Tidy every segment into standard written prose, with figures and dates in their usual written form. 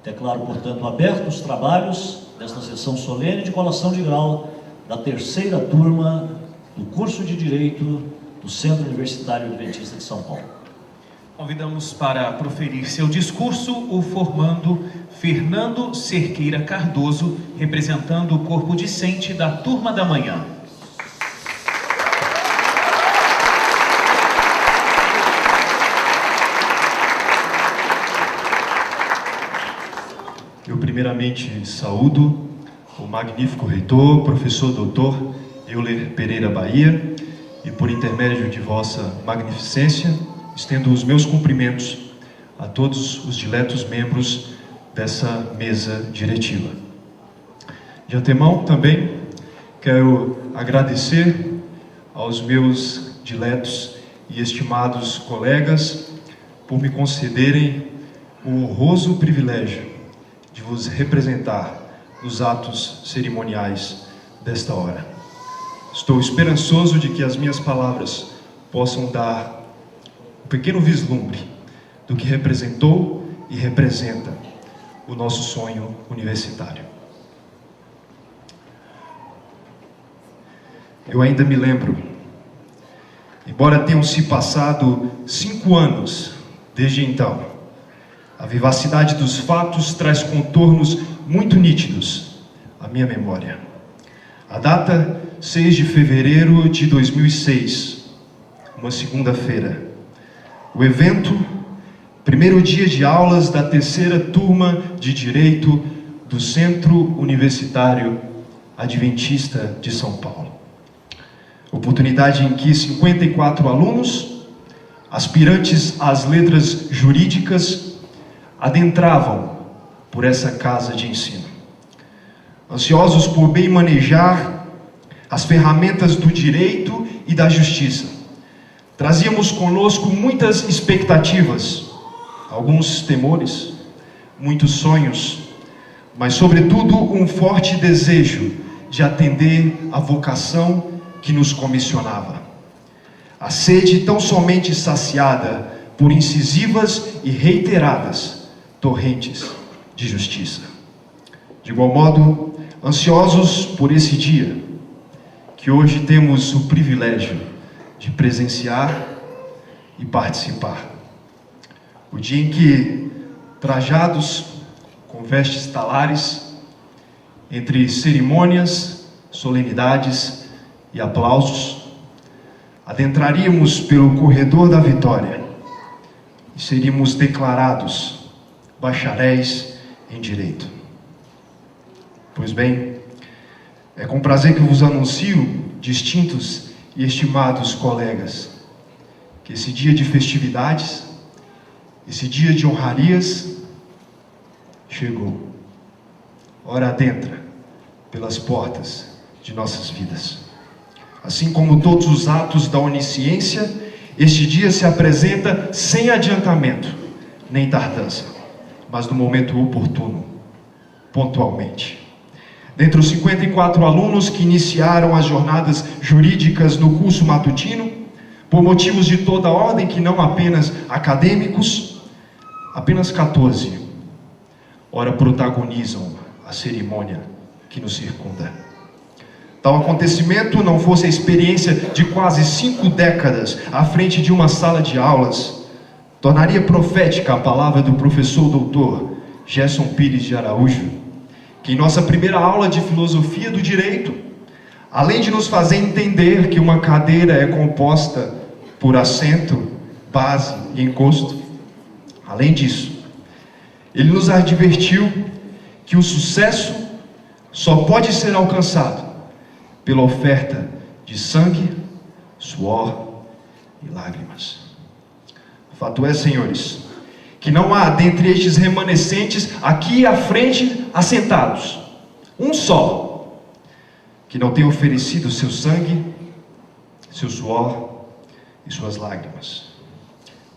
Declaro, portanto, abertos os trabalhos desta sessão solene de colação de grau da terceira turma do curso de Direito do Centro Universitário Adventista de São Paulo. Convidamos para proferir seu discurso o formando Fernando Cerqueira Cardoso, representando o corpo discente da turma da manhã. Eu primeiramente saúdo o magnífico reitor, professor doutor Euler Pereira Bahia, e por intermédio de vossa magnificência, estendo os meus cumprimentos a todos os diletos membros dessa mesa diretiva. De antemão, também, quero agradecer aos meus diletos e estimados colegas por me concederem o honroso privilégio de vos representar nos atos cerimoniais desta hora. Estou esperançoso de que as minhas palavras possam dar um pequeno vislumbre do que representou e representa o nosso sonho universitário. Eu ainda me lembro, embora tenham se passado 5 anos desde então, a vivacidade dos fatos traz contornos muito nítidos à minha memória. A data 6 de fevereiro de 2006, uma segunda-feira. O evento, primeiro dia de aulas da terceira turma de Direito do Centro Universitário Adventista de São Paulo. Oportunidade em que 54 alunos, aspirantes às letras jurídicas, adentravam por essa casa de ensino, ansiosos por bem manejar as ferramentas do direito e da justiça. Trazíamos conosco muitas expectativas, alguns temores, muitos sonhos, mas sobretudo um forte desejo de atender à vocação que nos comissionava. A sede tão somente saciada por incisivas e reiteradas torrentes de justiça. De igual modo, ansiosos por esse dia, que hoje temos o privilégio de presenciar e participar. O dia em que, trajados com vestes talares, entre cerimônias, solenidades e aplausos, adentraríamos pelo corredor da vitória e seríamos declarados bacharéis em Direito. Pois bem, é com prazer que vos anuncio, distintos e estimados colegas, que esse dia de festividades, esse dia de honrarias, chegou. Ora adentra pelas portas de nossas vidas. Assim como todos os atos da onisciência, este dia se apresenta sem adiantamento, nem tardança, mas no momento oportuno, pontualmente. Dentre os 54 alunos que iniciaram as jornadas jurídicas no curso matutino, por motivos de toda ordem, que não apenas acadêmicos, apenas 14, ora protagonizam a cerimônia que nos circunda. Tal acontecimento não fosse a experiência de quase 5 décadas à frente de uma sala de aulas, tornaria profética a palavra do professor doutor Gerson Pires de Araújo, que em nossa primeira aula de filosofia do direito, além de nos fazer entender que uma cadeira é composta por assento, base e encosto, além disso, ele nos advertiu que o sucesso só pode ser alcançado pela oferta de sangue, suor e lágrimas. Fato é, senhores, que não há dentre estes remanescentes aqui à frente assentados um só que não tenha oferecido seu sangue, seu suor e suas lágrimas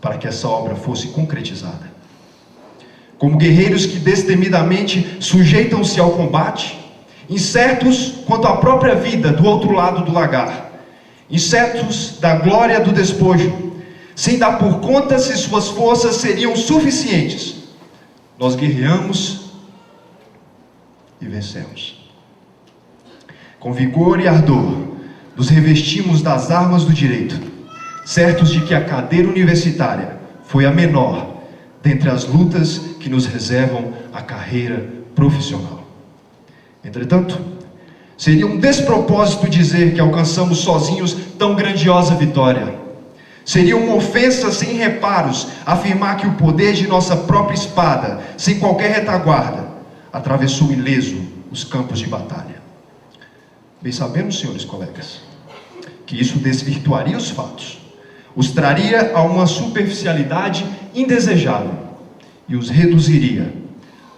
para que essa obra fosse concretizada. Como guerreiros que destemidamente sujeitam-se ao combate, incertos quanto à própria vida do outro lado do lagar, incertos da glória do despojo, sem dar por conta se suas forças seriam suficientes nós guerreamos e vencemos. Com vigor e ardor, nos revestimos das armas do direito, certos de que a cadeira universitária foi a menor dentre as lutas que nos reservam a carreira profissional. Entretanto, seria um despropósito dizer que alcançamos sozinhos tão grandiosa vitória. Seria uma ofensa sem reparos afirmar que o poder de nossa própria espada, sem qualquer retaguarda, atravessou ileso os campos de batalha. Bem sabemos, senhores colegas, que isso desvirtuaria os fatos, os traria a uma superficialidade indesejável e os reduziria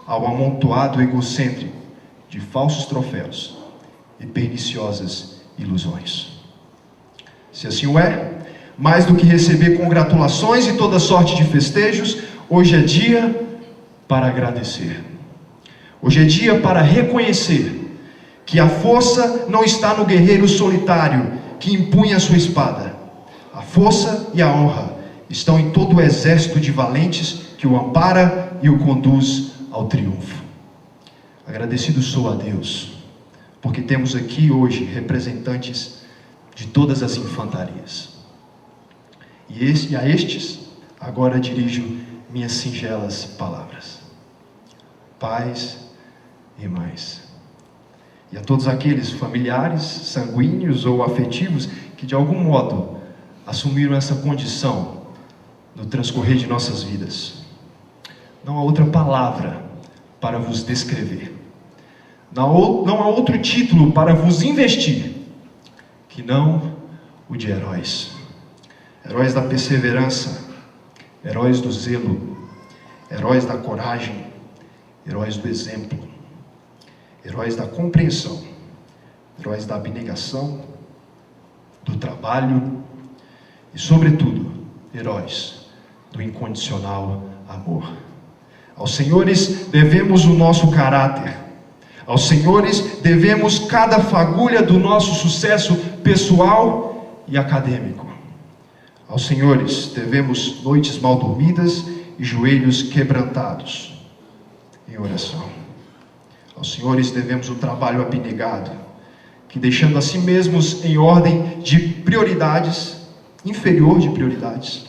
ao amontoado egocêntrico de falsos troféus e perniciosas ilusões. Se assim o é, mais do que receber congratulações e toda sorte de festejos, hoje é dia para agradecer. Hoje é dia para reconhecer que a força não está no guerreiro solitário que empunha sua espada. A força e a honra estão em todo o exército de valentes que o ampara e o conduz ao triunfo. Agradecido sou a Deus, porque temos aqui hoje representantes de todas as infantarias. E a estes, agora dirijo minhas singelas palavras. Pais e mães, e a todos aqueles familiares, sanguíneos ou afetivos que de algum modo assumiram essa condição no transcorrer de nossas vidas. Não há outra palavra para vos descrever. Não há outro título para vos investir que não o de heróis. Heróis da perseverança, heróis do zelo, heróis da coragem, heróis do exemplo, heróis da compreensão, heróis da abnegação, do trabalho e, sobretudo, heróis do incondicional amor. Aos senhores devemos o nosso caráter, aos senhores devemos cada fagulha do nosso sucesso pessoal e acadêmico. Aos senhores devemos noites mal dormidas e joelhos quebrantados em oração. Aos senhores devemos o trabalho abnegado, que deixando a si mesmos em ordem de prioridades, inferior de prioridades,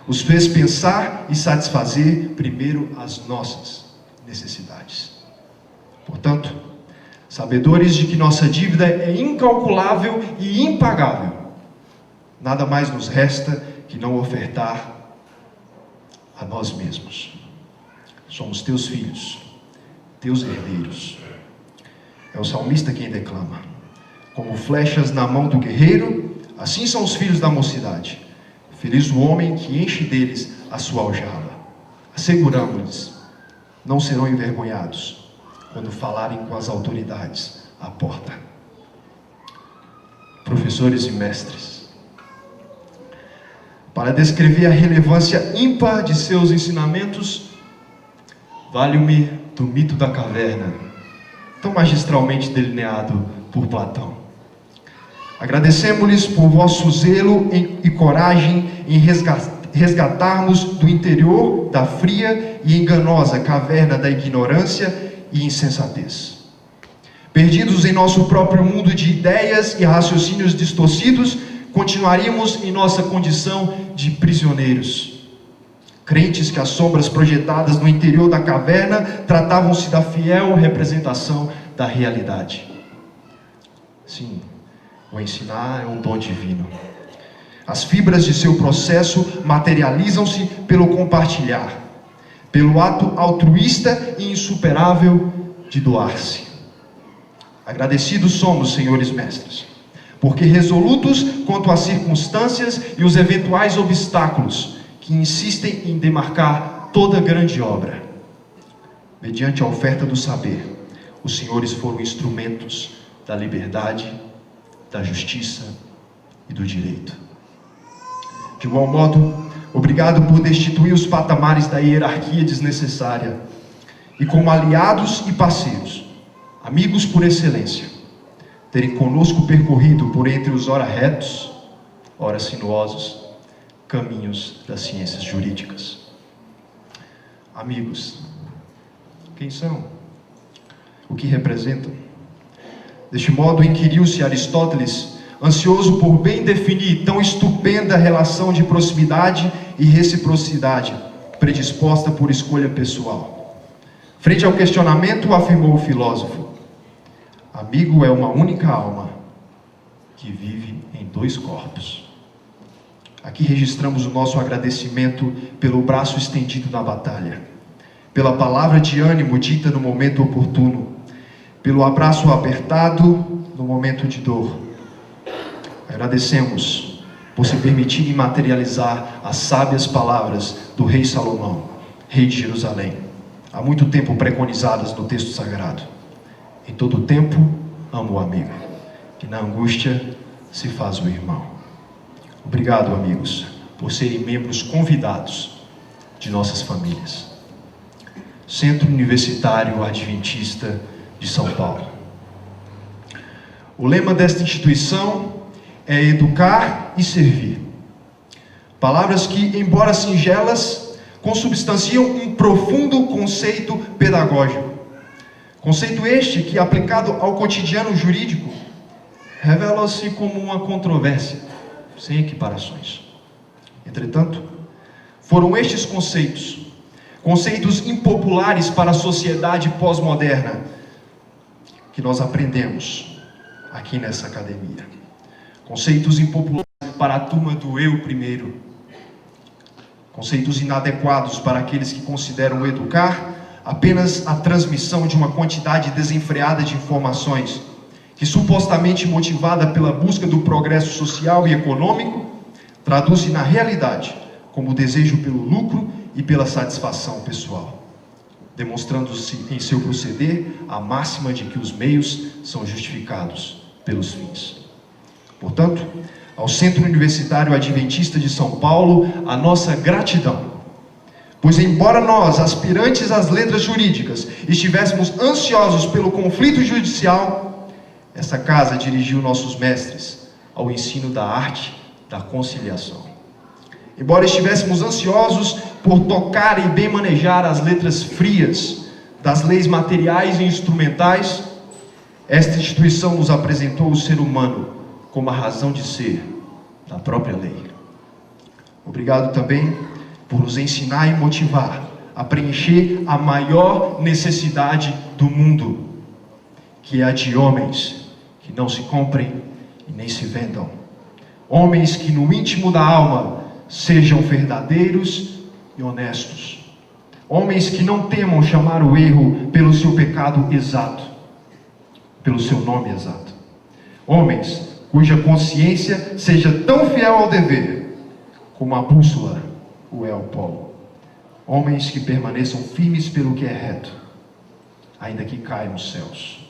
os fez pensar e satisfazer primeiro as nossas necessidades. Portanto, sabedores de que nossa dívida é incalculável e impagável, nada mais nos resta que não ofertar a nós mesmos. Somos teus filhos, teus herdeiros. É o salmista quem declama: como flechas na mão do guerreiro, assim são os filhos da mocidade. Feliz o homem que enche deles a sua aljava. Asseguramos-lhes, não serão envergonhados quando falarem com as autoridades à porta. Professores e mestres, para descrever a relevância ímpar de seus ensinamentos, valho-me do mito da caverna, tão magistralmente delineado por Platão. Agradecemos-lhes por vosso zelo e coragem em resgatarmos do interior da fria e enganosa caverna da ignorância e insensatez. Perdidos em nosso próprio mundo de ideias e raciocínios distorcidos, continuaríamos em nossa condição de prisioneiros. Crentes que as sombras projetadas no interior da caverna tratavam-se da fiel representação da realidade. Sim, o ensinar é um dom divino. As fibras de seu processo materializam-se pelo compartilhar, pelo ato altruísta e insuperável de doar-se. Agradecidos somos, senhores mestres, porque resolutos quanto às circunstâncias e os eventuais obstáculos que insistem em demarcar toda grande obra, mediante a oferta do saber, os senhores foram instrumentos da liberdade, da justiça e do direito. De igual modo, obrigado por destituir os patamares da hierarquia desnecessária e, como aliados e parceiros, amigos por excelência, terem conosco percorrido por entre os ora retos, ora sinuosos, caminhos das ciências jurídicas. Amigos, quem são, o que representam. Deste modo, inquiriu-se Aristóteles, ansioso por bem definir tão estupenda relação de proximidade e reciprocidade, predisposta por escolha pessoal. Frente ao questionamento, afirmou o filósofo: amigo é uma única alma que vive em dois corpos. Aqui registramos o nosso agradecimento pelo braço estendido na batalha, pela palavra de ânimo dita no momento oportuno, pelo abraço apertado no momento de dor. Agradecemos por se permitirem materializar as sábias palavras do rei Salomão, rei de Jerusalém, há muito tempo preconizadas no texto sagrado. Em todo tempo, amo o amigo, que na angústia se faz o irmão. Obrigado, amigos, por serem membros convidados de nossas famílias. Centro Universitário Adventista de São Paulo. O lema desta instituição é educar e servir. Palavras que, embora singelas, consubstanciam um profundo conceito pedagógico. Conceito este que, aplicado ao cotidiano jurídico, revela-se como uma controvérsia, sem equiparações. Entretanto, foram estes conceitos impopulares para a sociedade pós-moderna, que nós aprendemos aqui nessa academia. Conceitos impopulares para a turma do eu primeiro. Conceitos inadequados para aqueles que consideram educar apenas a transmissão de uma quantidade desenfreada de informações, que supostamente motivada pela busca do progresso social e econômico, traduz-se na realidade como desejo pelo lucro e pela satisfação pessoal, demonstrando-se em seu proceder a máxima de que os meios são justificados pelos fins. Portanto, ao Centro Universitário Adventista de São Paulo, a nossa gratidão, pois embora nós, aspirantes às letras jurídicas, estivéssemos ansiosos pelo conflito judicial, essa casa dirigiu nossos mestres ao ensino da arte da conciliação. Embora estivéssemos ansiosos por tocar e bem manejar as letras frias das leis materiais e instrumentais, esta instituição nos apresentou o ser humano como a razão de ser da própria lei. Obrigado também por nos ensinar e motivar a preencher a maior necessidade do mundo, que é a de homens que não se comprem e nem se vendam. Homens que no íntimo da alma sejam verdadeiros e honestos. Homens que não temam chamar o erro pelo seu pecado exato, pelo seu nome exato. Homens cuja consciência seja tão fiel ao dever como a bússola o é ao polo. Homens que permaneçam firmes pelo que é reto, ainda que caiam os céus.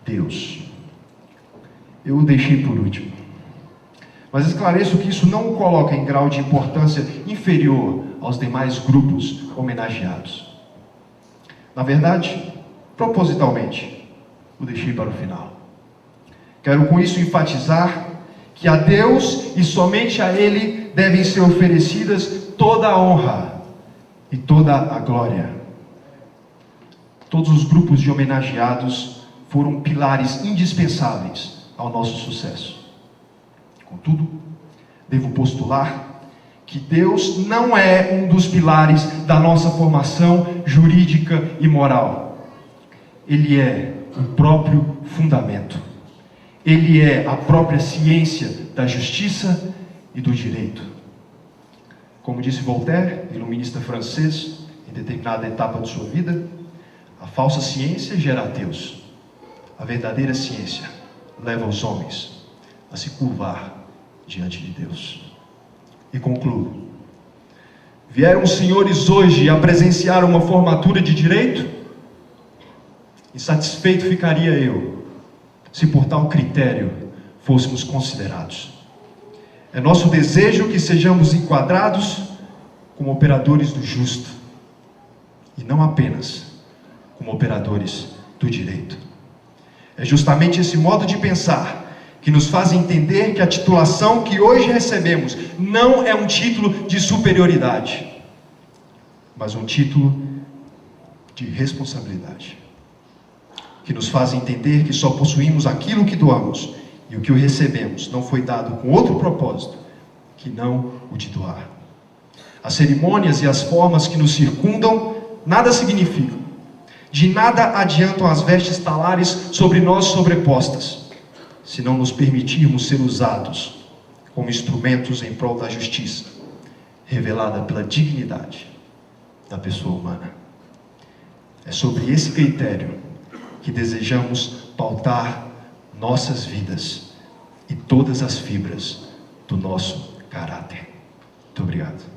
Deus, eu o deixei por último, mas esclareço que isso não o coloca em grau de importância inferior aos demais grupos homenageados. Na verdade, propositalmente, o deixei para o final. Quero com isso enfatizar que a Deus e somente a Ele devem ser oferecidas toda a honra e toda a glória. Todos os grupos de homenageados foram pilares indispensáveis ao nosso sucesso. Contudo, devo postular que Deus não é um dos pilares da nossa formação jurídica e moral. Ele é o próprio fundamento. Ele é a própria ciência da justiça e do direito. Como disse Voltaire, iluminista francês, em determinada etapa de sua vida, a falsa ciência gera ateus. A verdadeira ciência leva os homens a se curvar diante de Deus. E concluo. Vieram os senhores hoje a presenciar uma formatura de direito? Insatisfeito ficaria eu, se por tal critério fôssemos considerados. É nosso desejo que sejamos enquadrados como operadores do justo, e não apenas como operadores do direito. É justamente esse modo de pensar que nos faz entender que a titulação que hoje recebemos não é um título de superioridade, mas um título de responsabilidade, que nos fazem entender que só possuímos aquilo que doamos, e o que o recebemos não foi dado com outro propósito que não o de doar. As cerimônias e as formas que nos circundam nada significam. De nada adiantam as vestes talares sobre nós sobrepostas, se não nos permitirmos ser usados como instrumentos em prol da justiça, revelada pela dignidade da pessoa humana. É sobre esse critério que desejamos pautar nossas vidas e todas as fibras do nosso caráter. Muito obrigado.